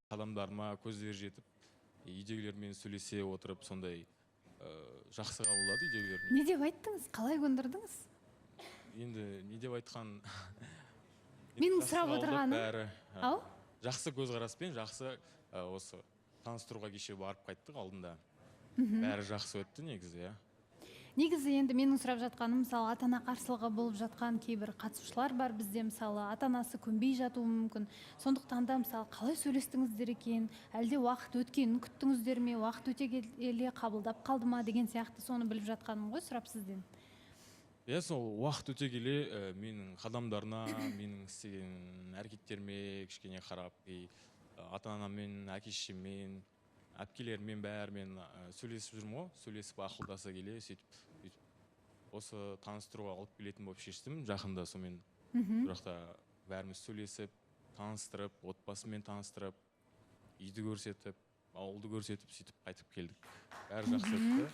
адамдарыма көздері жетіп, үйдегілермен сөйлесе отырып, сондай жақсы қабылдады үйдегілермен. Не деп айттыңыз? Қалай көндірдіңіз? Енді не деп айтқан? Менің сұрап отырғаным. Ау? Жақсы көзқараспен, жақсы осы таныстыруға кеше барып қайттық алдында. Бәрі жақсы өтті негізі, иә. Негізі енді менің сұрап жатқаным, мысалы, ата-ана қарсылығы болып жатқан кейбір қатысушылар бар бізде, мысалы, ата-анасы көнбей жатуы мүмкін. Сондықтан да, мысалы, қалай сөйлестіңіздер екен, әлде уақыт өткенін күттіңіздер ме, уақыт өте келе қабылдап қалды ма деген сияқты, соны біліп жатқаным ғой, сұрап сізден. Иә, сол уақыт өте келе менің қадамдарына, менің істеген әрекеттеріме кішкене қарап, ата-анаммен, әке-шешеммен, әпкелермен бәрімен сөйлесіп жүрмін ғой, сөйлесіп ақылдаса келе, сөйтіп осы таныстыруға алып келетін болып шештім жақында. Сонымен жақта бәріміз сөйлесіп, таныстырып, отбасымен таныстырып, үйді көрсетіп, ауылды көрсетіп, сөйтіп қайтып келдік. Бәрі жақсы өтті,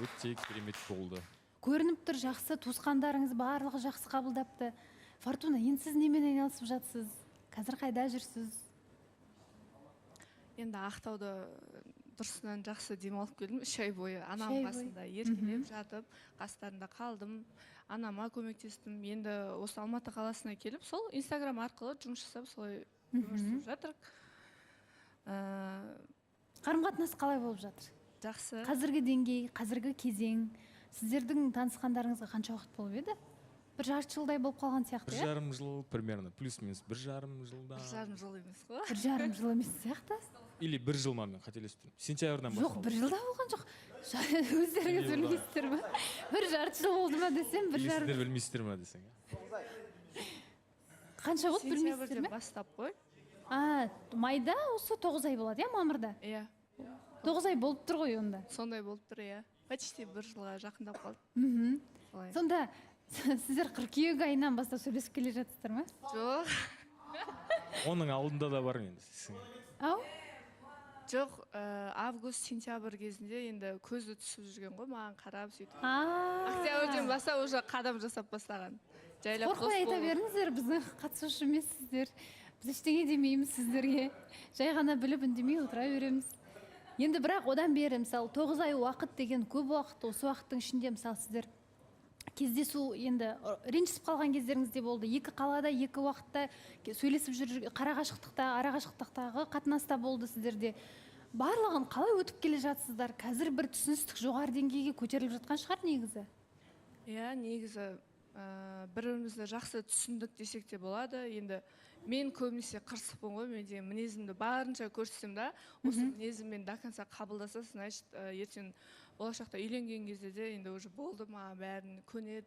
өте керемет болды. Көрініп тұр, жақсы, туысқандарыңыз барлығы жақсы қабылдапты. Фортуна, енді сіз немен айналысып жатсыз? Қазір қайда жүрсіз? Енді Ақтауда дұрысынан жақсы демалып келдім. 3 ай бойы анам қасында еркелеп жатып, қастарында қалдым. Анама көмектестім. Енді осы Алматы қаласына келіп, сол Инстаграм арқылы жұмыс жасап, солай өмір сүріп жатырмық. Қарым-қатынас қалай болып жатыр? Жақсы. Қазіргі деңгей, қазіргі кезең, сіздердің танысқандарыңызға қанша уақыт болып еді? 1,5 жылдай болып қалған сияқты, иә? 1,5 жыл примерно, плюс-минус 1,5 жылда. 1,5 жыл емес қой. 1,5 жыл емес сияқты? Или 1 жыл ма, мен қателесіп тұрмын. Сентябрьдан Жоқ, басталды. 1 жылда болған жоқ. Өздеріңіз білмейсіздер ме? 1,5 жыл болды ма десем, 1,5. Сіздер білмейсіздер ма десең. Қанша болды білмейсіздер Сентябрьден ме? бастап қой. Майда осы 9 ай болады, иә, мамырда? Иә. 9 ай болып тұр ғой онда. Сондай болып тұр, иә. Почти 1 жылға жақындап қалды. Сонда сіздер қыркүйек айынан бастап сөйлесіп келе жатсыздар ма? Жоқ. Оның алдында да бар енді. Ау? Жоқ, август, сентябрь кезінде енді көзі түсіп жүрген ғой, маған қарап сөйтіп. Октябрьден бастап уже қадам жасап бастаған. Жайлап дос қорқой айта беріңіздер, біздің қатысушы емессіздер. Біз ештеңе демейміз сіздерге. Жай ғана біліп үндемей отыра береміз. Енді бірақ одан бері, мысалы, 9 ай уақыт деген көп уақыт, осы уақыттың ішінде, мысалы, сіздер кездесу енді ренжісіп қалған кездеріңізде болды. Екі қалада, екі уақытта сөйлесіп жүр, қарақашықтықта, арақашықтықтағы қатынаста болды сіздерде. Барлығын қалай өтіп келе жатсыздар? Қазір бір түсіністік жоғары деңгейге көтеріліп жатқан шығар негізі? Иә, негізі бір-бірімізді жақсы түсіндік десек те болады. Енді мен көбінесе қырсықпын ғой, мен деген мінезімді барынша көрсетсем да, осы мінезіммен до конца қабылдаса, значит, ертең болашақта үйленген кезде де енді уже болды ма, бәрін көнеді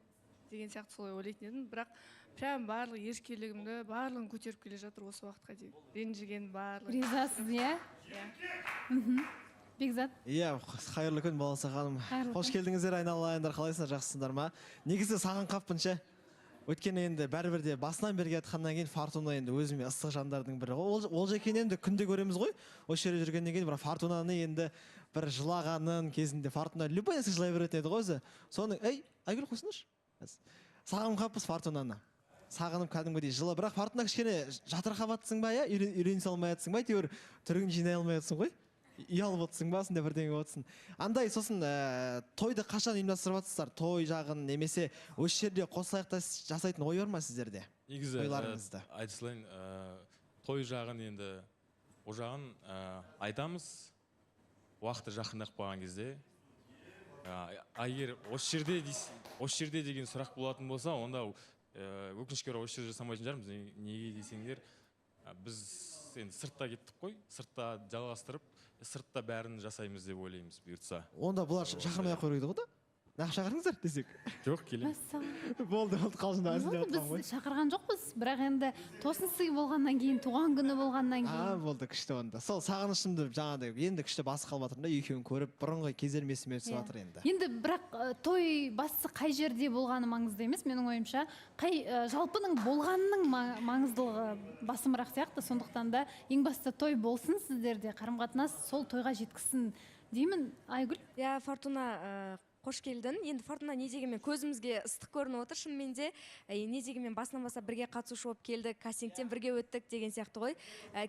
деген сияқты солай ойлайтын едім. Бірақ прям барлық еркелігімді, барлығын көтеріп келе жатыр осы уақытқа дейін. Ренжіген барлығы. Ризасыз, иә? Иә. Бекзат? Иә, қайырлы күн Баласа ханым. Қош келдіңіздер, айналайындар, қалайсыздар, жақсысыңдар ма? Негізі саған қаппын ше. Өйткені енді бәрібір де басынан берге айтқаннан кейін Фортуна енді өзіме ыстық жандардың бірі. Ол жекен енді күнде көреміз ғой. Осы жерде жүргеннен кейін бірақ Фортунаны енді бір жылағанын кезінде Фортуна любой нәрсе жылай беретін еді ғой өзі. Соның, Айгүл қосыңызшы. Сағынып қаппыз Фортунаны. Сағынып кәдімгідей жылы. Бірақ Фортуна кішкене жатырқаватсың ба, үйренісе алмай жатсың ба, әйтеуір түрін жинай алмай жатсың ғой. Ұялып отырсың ба, сондай бірдеңе отырсың. Андай сосын тойды қашан ұйымдастырып жатсыздар? Той жағын немесе осы жерде қосылайықта жасайтын ой бар ма сіздерде? Негізі тойларыңызда. айта салайын, той жағын енді о жағын айтамыз, уақыты жақындап қалған кезде. Егер осы жерде деген сұрақ болатын болса, онда өкінішке орай осы жерде жасамайтын шығармыз. Неге десеңдер, біз енді сыртта кеттік қой, сыртта жалғастырып, сыртта бәрін жасаймыз деп ойлаймыз бұйыртса. Онда бұлар шақырмай ақ қойды ғой да? Нақ шақырыңыздар десек. Жоқ, келем. Болды, қалжында әзілдеп отқан ғой. Біз шақырған жоқпыз, бірақ енді тосын сый болғаннан кейін, туған күні болғаннан кейін. Болды, күшті онда. Сол сағынышымды жаңағыдай енді күшті басы қалып жатырмын да, екеуін көріп, бұрынғы кездерім есіме түсіп жатыр енді. Енді бірақ той бастысы қай жерде болғаны маңызды емес, менің ойымша. Жалпының болғанының маңыздылығы басымырақ сияқты, сондықтан да ең басты той болсын сіздерде, қарым-қатынас сол тойға жеткізсін деймін. Айгүл? Иә, Фортуна, қош келдің. Енді Фортуна не дегенмен көзімізге ыстық көрініп отыр. Шынымен де не дегенмен басынан бастап бірге қатысушы болып келдік, кастингтен бірге өттік деген сияқты ғой.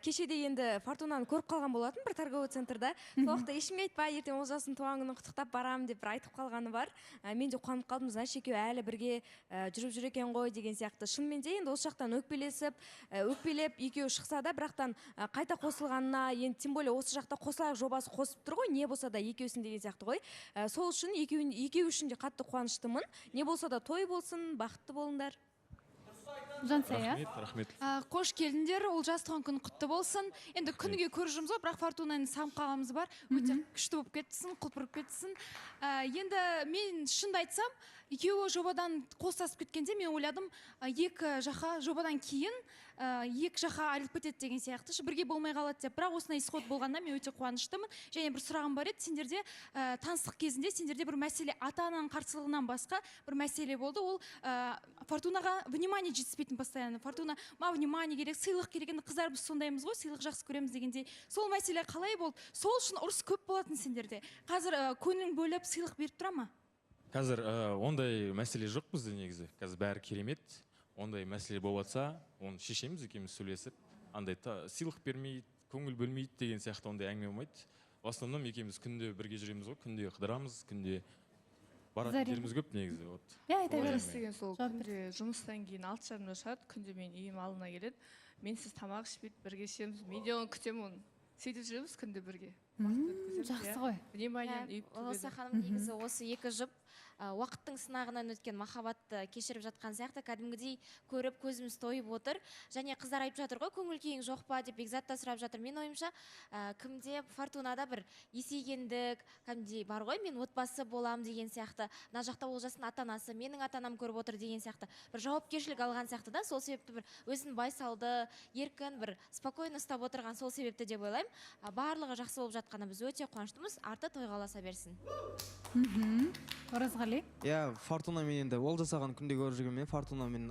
Кешеде енді Фортунаны көріп қалған болатын бір торговый центрда. Сол уақытта ешкімге айтпай, ертең Олжастың туған күнін құттықтап барамын деп бір айтып қалғаны бар. Мен де қуанып қалдым, значит екеуі әлі бірге жүріп жүр екен ғой деген сияқты. Шынымен де енді осы жақтан өкпелеп екеуі шықса да, бірақтан қайта қосылғанына, енді тем более осы жақта қосылайық жобасы қосып тұр ғой, не болса да екеусін деген сияқты ғой. Сол үшін екеуі үшін де қатты қуаныштымын. Не болса да той болсын, бақытты болыңдар. Жансая. Рахмет. Қош келдіңдер, Олжас туған күн құтты болсын. Енді күніге көріп жүрміз ғой, бірақ Фортунаның сағынып қалғанымыз бар. Өте күшті болып кеттісің, құлпырып кеттісің. Енді мен шынды айтсам, екеуі жобадан қостасып кеткенде мен ойладым, екі жаққа жобадан кейін екі жаққа айырылып кетеді деген сияқты, бірге болмай қалады деп. Бірақ осындай исход болғанда мен өте қуаныштымын. Және бір сұрағым бар еді, сендерде таныстық кезінде сендерде бір мәселе, ата-ананың қарсылығынан басқа бір мәселе болды. Ол Фортунаға внимание жетіспейтін постоянно. Фортуна, ма внимание керек, сыйлық керек. Енді қыздар біз сондаймыз ғой, сыйлық жақсы көреміз дегендей. Сол мәселе қалай болды? Сол үшін ұрыс көп болатын сендерде. Қазір көңілің бөліп сыйлық беріп тұра ма? Қазір ондай мәселе жоқ бізде негізі. Қазір бәрі керемет. Ондай мәселе болып жатса, оны шешеміз екеуміз сөйлесіп, андай сыйлық бермейді, көңіл бөлмейді деген сияқты ондай әңгіме болмайды. В основном екеуміз күнде бірге жүреміз ғой, күнде қыдырамыз, күнде баратын жеріміз көп негізі. Айта беріңіз. Деген сол күнде жұмыстан кейін 6:30-да шығады, күнде мен үйім алдына келеді. Мен сіз тамақ ішпейді, бірге ішеміз. Мен де оны күтемін, оны. Сөйтіп жүреміз күнде бірге. Жақсы ғой. Олжас ханым, негізі осы екі жұп уақыттың сынағынан өткен махаббатты кешіріп жатқан сияқты, кәдімгідей көріп көзіміз тойып отыр. Және қыздар айтып жатыр ғой, көңіл күйің жоқ па деп Бекзат та сұрап жатыр. Мен ойымша, кімде Фортунада бір есейгендік, кәдімгідей бар ғой, мен отбасы болам деген сияқты. Мына жақта Олжастың ата-анасы, менің ата-анам көріп отыр деген сияқты. Бір жауапкершілік алған сияқты да, сол себепті бір өзін байсалды, еркін, бір спокойно ұстап отырған сол себепті деп ойлаймын. Барлығы жақсы болып жатқаны біз өте қуаныштымыз. Арты тойға ұласа берсін. Оразғали. Фортуна мен енді ол жасаған күнде көріп жүргенмен Фортуна мен